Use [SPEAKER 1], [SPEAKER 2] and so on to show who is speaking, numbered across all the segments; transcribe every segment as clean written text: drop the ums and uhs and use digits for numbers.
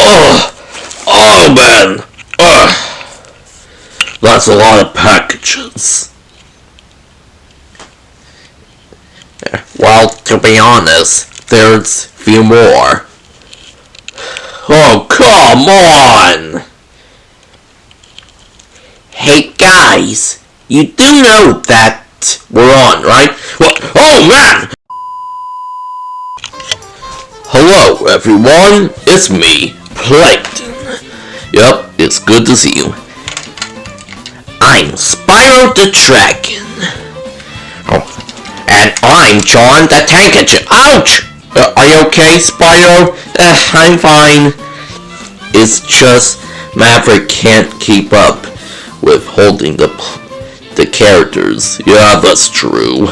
[SPEAKER 1] Oh man. That's a lot of packages. Well, to be honest, there's few more. Oh, come on! Hey guys, you do know that we're on, right? What? Oh man! Hello everyone, it's me, Plankton. Yup, it's good to see you. I'm Spyro the Dragon. Oh, and I'm John the Tank Engine. Ouch! Are you okay, Spyro? I'm fine. It's just Maverick can't keep up with holding the characters. Yeah, that's true.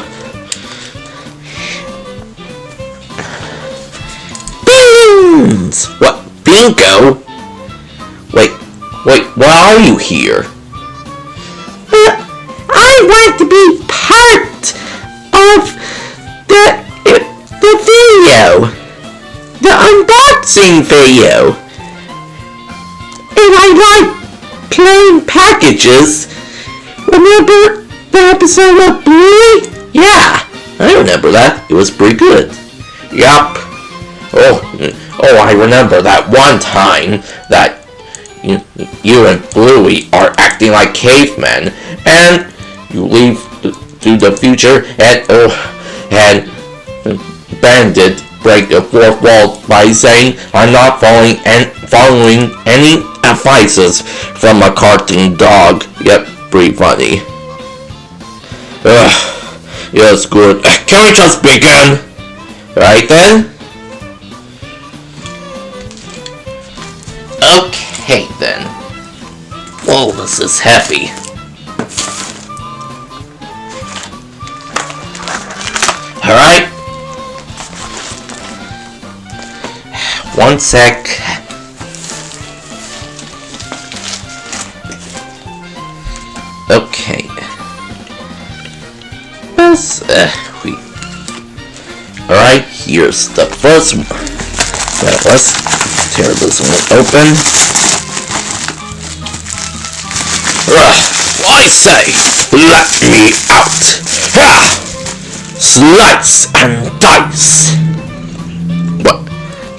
[SPEAKER 1] Beans! What? Bingo? Wait, why are you here? I want to be part of the video. The unboxing video. And I like playing packages. Remember the episode of Bluesky? Yeah, I remember that. It was pretty good. Yup. Oh, I remember that one time that you and Bluey are acting like cavemen, and you leave to the future, and Bandit break the fourth wall by saying, "I'm not following any advices from a cartoon dog." Yep, pretty funny. Yes, good. Can we just begin? Right then? Okay then. Whoa, this is heavy. Alright. One sec. Okay. Alright, here's the first one. Let's tear this one open. I say, let me out. Slice and dice. What?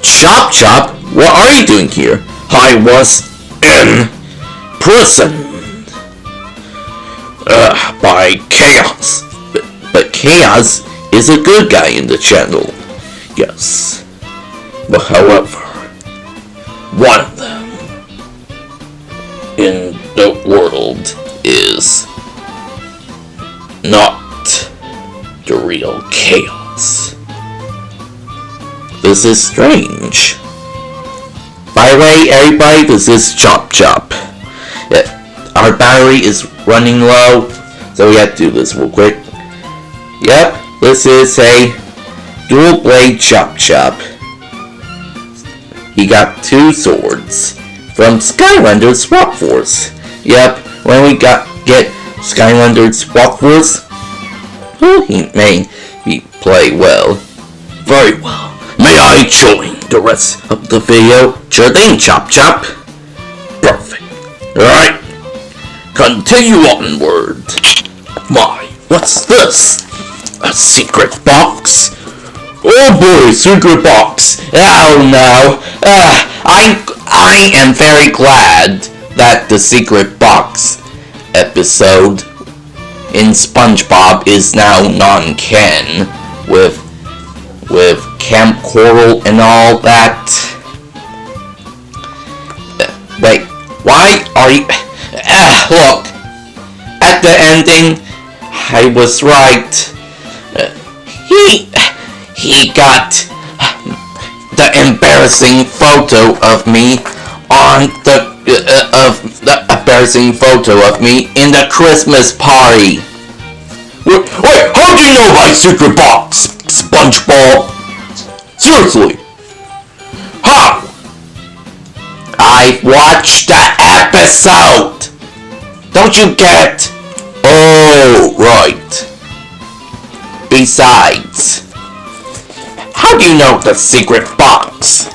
[SPEAKER 1] Chop? What are you doing here? I was in prison. By Chaos. But Chaos is a good guy in the channel. Yes. But however, one of them in the world is not the real Chaos. This is strange. By the way, everybody, this is Chop. Our battery is running low, so we have to do this real quick. Yep, this is a dual blade Chop. He got two swords from Skylander's Swap Force. Yep, when we get Skylander's Swap Force, he may play well. Very well. May I join the rest of the video? Sure thing, Chop. Perfect. Alright. Continue onward. My, what's this? A secret box? Oh boy, secret box. Oh no. I am very glad that the secret box episode in SpongeBob is now non-canon with Camp Coral and all that. Wait, why are you... look, at the ending, I was right. He got the embarrassing photo of me on the embarrassing photo of me in the Christmas party. Wait, how do you know my secret box, SpongeBob? Seriously? How? I watched that episode! Don't you get? Oh, right. Besides, how do you know the secret box?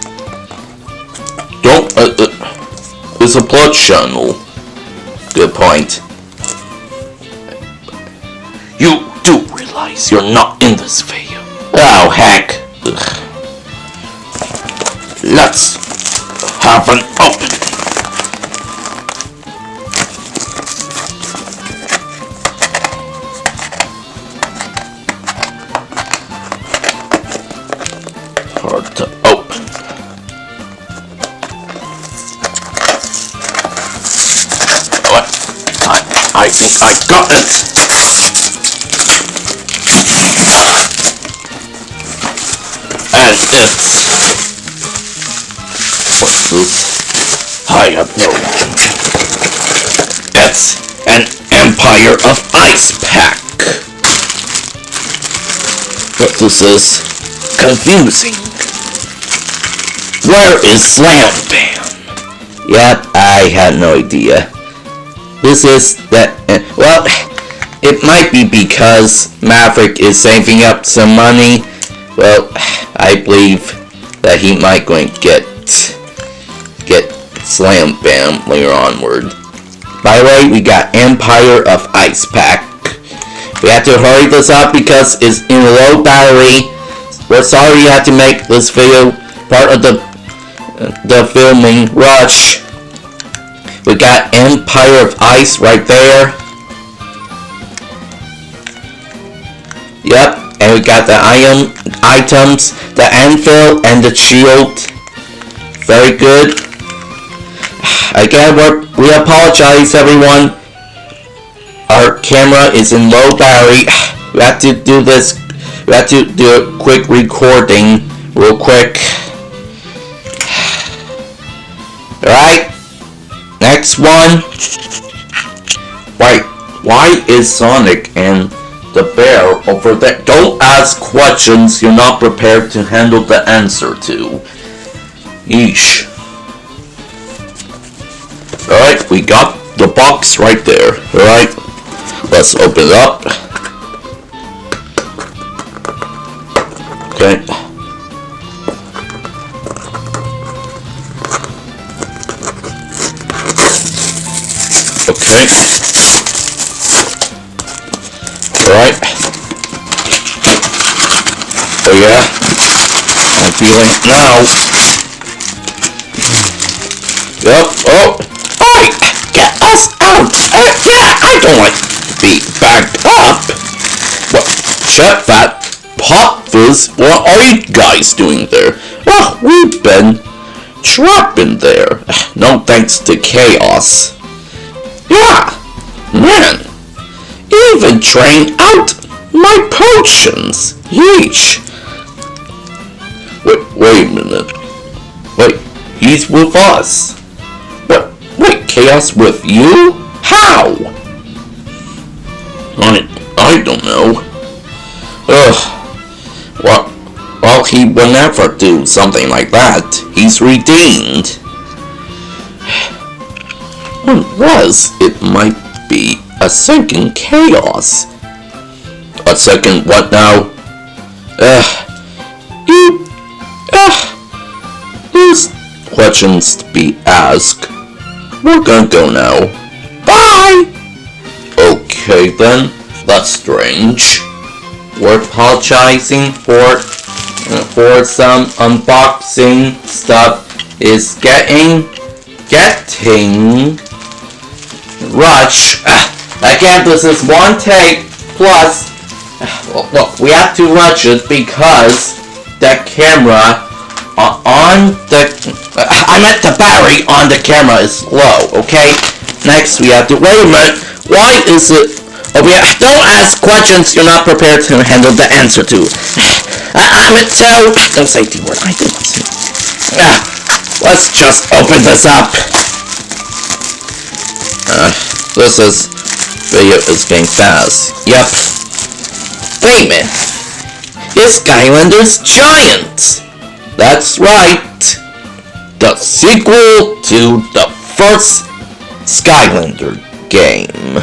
[SPEAKER 1] Don't It's a blood channel. Good point. You do realize you're not in this video. Oh, heck. Ugh. Let's have an open. Hard to open. I think I got it. And it's... What's this? I have no idea. It's an Empire of Ice pack. But this is confusing. Where is Slam Bam? Yep, I had no idea. This is that, well, it might be because Maverick is saving up some money. Well, I believe that he might going to get Slam Bam later onward. By the way, we got Empire of Ice pack. We have to hurry this up because it's in low battery. We're sorry you had to make this video part of the filming rush. We got Empire of Ice right there. Yep, and we got the items, the anvil and the shield. Very good. Again, we apologize, everyone. Our camera is in low battery. We have to do this. We have to do a quick recording, real quick. Alright. Next one. Why is Sonic and the bear over there? Don't ask questions you're not prepared to handle the answer to. Yeesh. Alright, we got the box right there. Alright, let's open it up. Okay. Okay. Alright. Oh yeah. I'm feeling it now. Yep. Oh. Alright. Get us out. Yeah, I don't like to be backed up. What? Shut that. Pop Fizz. What are you guys doing there? Well, we've been trapped in there. No thanks to Chaos. Yeah, man, even drained out my potions. Yeesh. Wait a minute. Wait, he's with us. What? Wait, Chaos with you? How? I don't know. Ugh. Well, he will never do something like that. He's redeemed. Unless it might be a second Chaos. A second what now? There's questions to be asked. We're gonna go now. Bye! Okay then, that's strange. We're apologizing for some unboxing stuff is getting rush. Again, this is one take plus. Well, we have to rush it because the camera on the the battery on the camera is low. Okay. Next, we have to wait a minute. Why is it? Oh yeah, don't ask questions you're not prepared to handle the answer to. Don't say the word. I don't say. Let's just open this up. This video is getting fast. Yep. Wait a minute. It's Skylanders Giant. That's right. The sequel to the first Skylander game.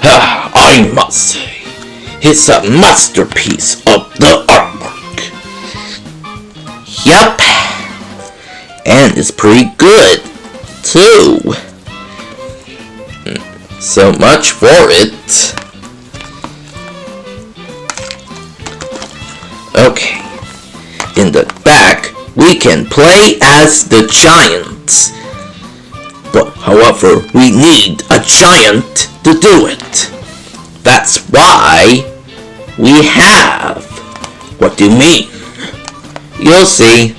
[SPEAKER 1] I must say, it's a masterpiece of the artwork. Yup. And it's pretty good, too. So much for it. Okay. In the back, we can play as the giant. But however, we need a giant to do it. That's why we have. What do you mean? You'll see.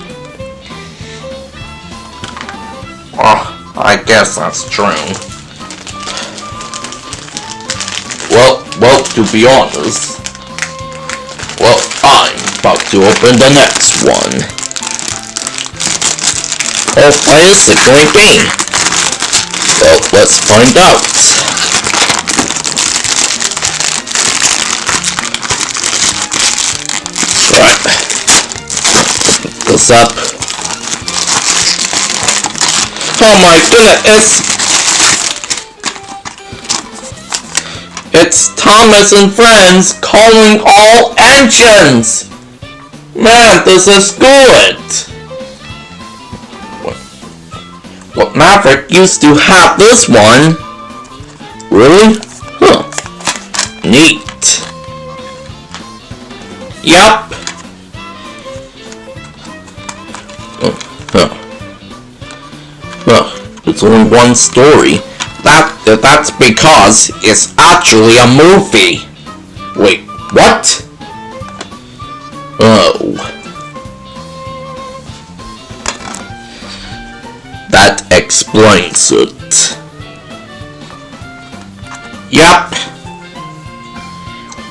[SPEAKER 1] Oh, I guess that's true. Well, to be honest, I'm about to open the next one. Oh, what is it going to be? Well, let's find out. Alright. Pick this up. Oh my goodness, it's Thomas and Friends calling all engines! Man, this is good! Well, Maverick used to have this one. Really? Huh. Neat. Yup. Well, it's only one story. That's because it's actually a movie. Wait, what? Oh. That explains it. Yup.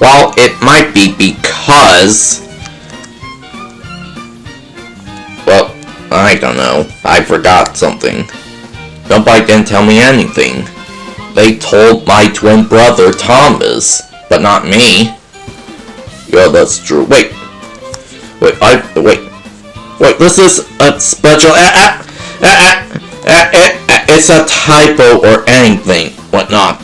[SPEAKER 1] Well, it might be because... Well, I don't know. I forgot something. Nobody can tell me anything. They told my twin brother Thomas, but not me. Yeah, that's true. Wait, this is a special... it's a typo or anything, whatnot.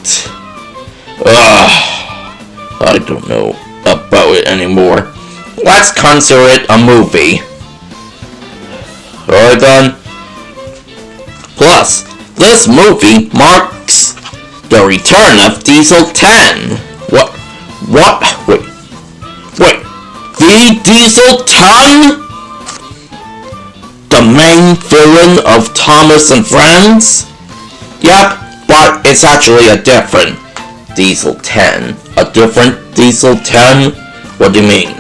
[SPEAKER 1] I don't know about it anymore. Let's consider it a movie. Alright then. Plus, this movie marks the return of Diesel 10. What? Wait. The Diesel 10? The main villain of Thomas and Friends? Yep, but it's actually a different Diesel 10. A different Diesel 10? What do you mean?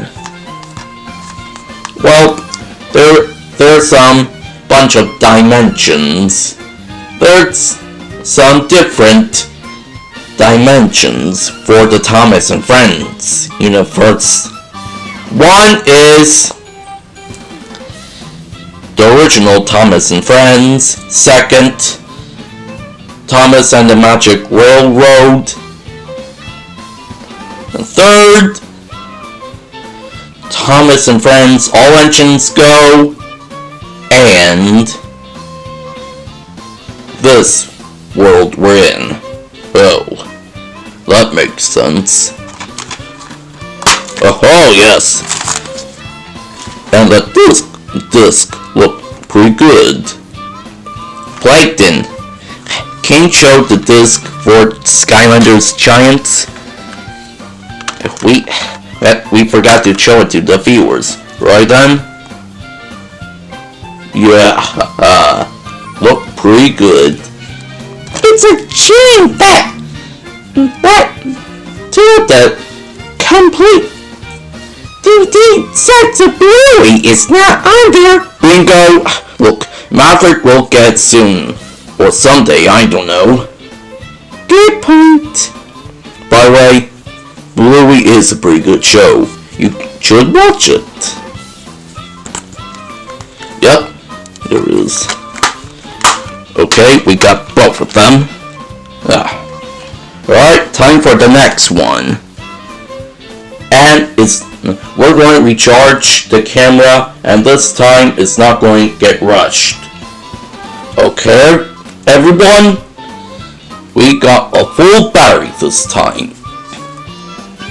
[SPEAKER 1] Well, there's some bunch of dimensions. There's some different dimensions for the Thomas and Friends universe. One is the original Thomas and Friends. Second, Thomas and the Magic Railroad. And third, Thomas and Friends All Engines Go. And this world we're in. Oh, that makes sense. Oh yes. And the disc looked pretty good. Plankton, can you show the disc for Skylanders Giants? We forgot to show it to the viewers, right then? Yeah, look pretty good. It's a shame that to the complete DVD sets of Bluey is not on there. Bingo! Look, Maverick will get soon. Or someday, I don't know. Good point. By the way, Bluey is a pretty good show. You should watch it. Yep, there is. Okay, we got both of them. Alright, time for the next one. And we're going to recharge the camera, and this time it's not going to get rushed. Okay, everyone, we got a full battery this time.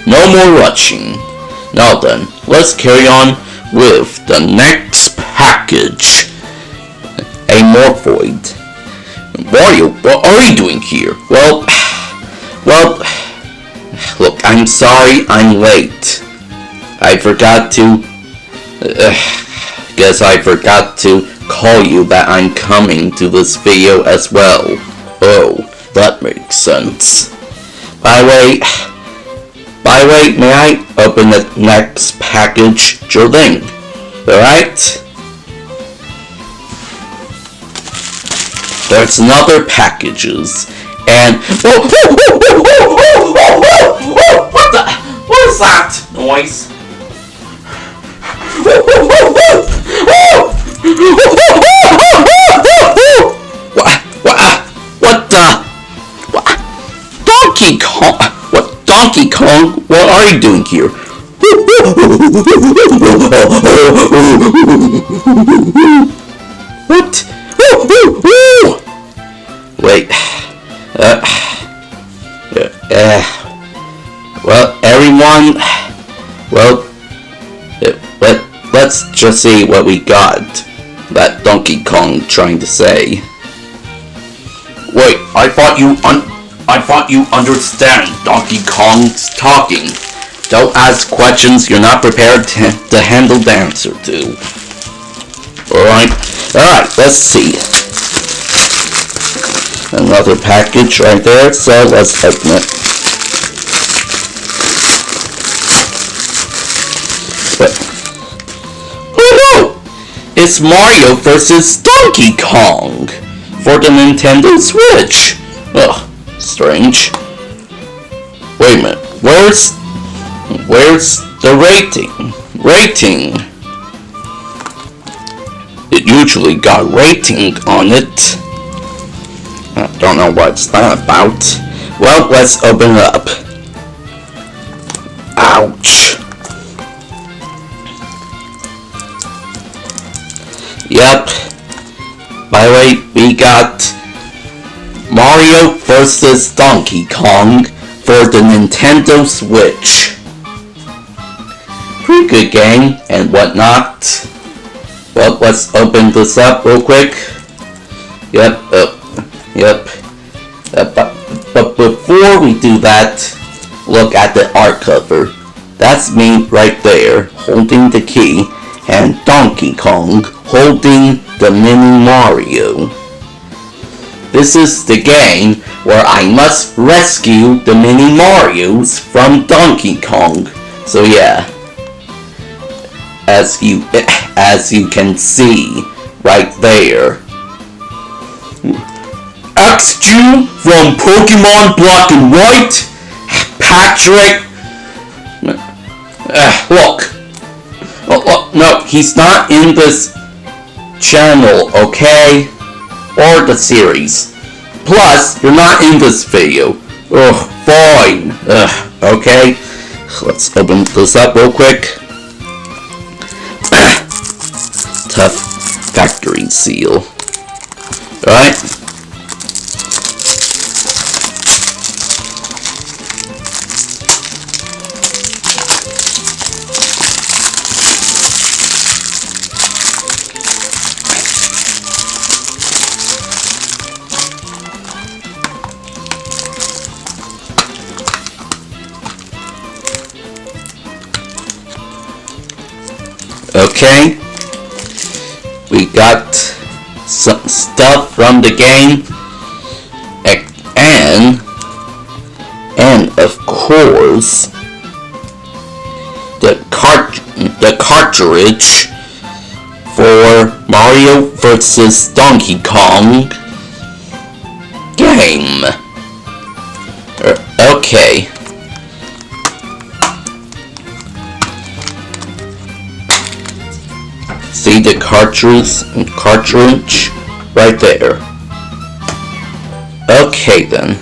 [SPEAKER 1] No more rushing. Now then, let's carry on with the next package. Morphoid. Mario, what are you doing here? Well, look, I'm sorry I'm late. I forgot to, guess I forgot to call you that I'm coming to this video as well. Oh, that makes sense. By the way, may I open the next package? Sure thing. Alright? There's another packages, and what is that noise? What? Donkey Kong? What, Donkey Kong? What are you doing here? What? Wait. Well, everyone. Well, let's just see what we got. That Donkey Kong trying to say. Wait, I thought you understand Donkey Kong's talking. Don't ask questions you're not prepared to handle the answer to. Alright, let's see. Another package right there, so let's open it. Oh no! It's Mario vs. Donkey Kong for the Nintendo Switch. Ugh, strange. Wait a minute, where's the rating? It usually got rating on it. I don't know what's that about. Well, let's open it up. Ouch. Yep. By the way, we got Mario vs. Donkey Kong for the Nintendo Switch. Pretty good game and whatnot. Well, let's open this up real quick. Yep. But before we do that, look at the art cover. That's me right there, holding the key, and Donkey Kong holding the mini Mario. This is the game where I must rescue the mini Marios from Donkey Kong. So yeah, as you can see right there. X2 from Pokemon Black and White, Patrick. Look. No, he's not in this channel, okay? Or the series. Plus, you're not in this video. Ugh, fine. Okay. Let's open this up real quick. Tough factory seal. Alright. Okay, we got some stuff from the game, and of course the cartridge for Mario vs. Donkey Kong game. Okay. See the cartridge right there. Okay then.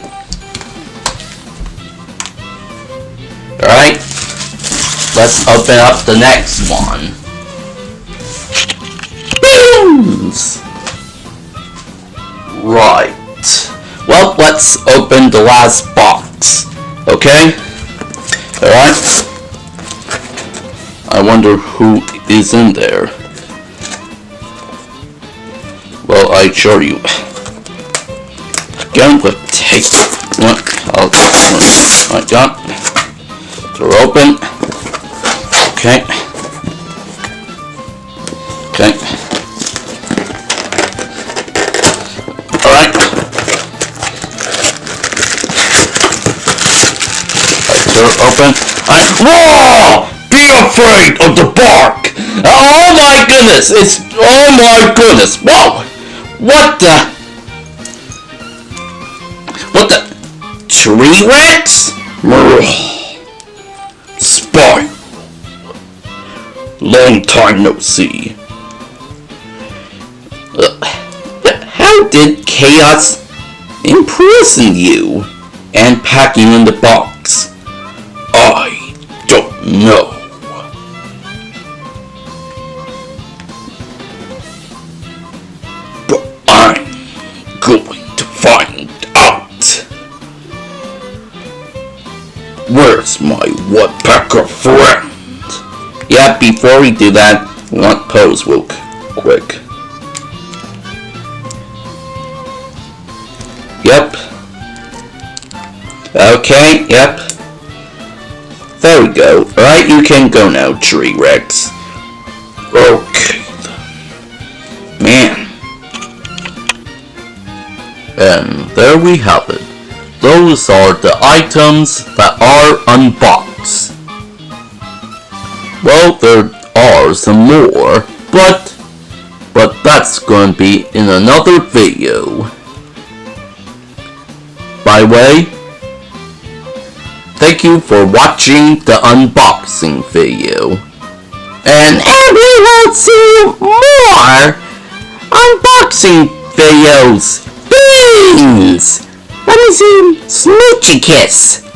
[SPEAKER 1] Alright, let's open up the next one. Beans! Right. Well, let's open the last box. Okay? Alright. I wonder who is in there. Well, I assure you. Again with tape. I got. Door open. Okay. Okay. Alright. Door open. Whoa! Be afraid of the bark! Oh my goodness! Oh my goodness! Whoa! What the? Tree rats? Spy! Long time no see. How did Chaos imprison you and pack you in the box? I don't know. But I'm going to find out. Where's my woodpecker friend? Yeah, before we do that, we want pose real quick. Yep. Okay, yep. There we go. Alright, you can go now, Tree Rex. Okay. Man. And there we have it. Those are the items that are unboxed. Well, there are some more, but that's going to be in another video. By the way, thank you for watching the unboxing video. And we will see more unboxing videos. Please! Let me see Smoochie Kiss.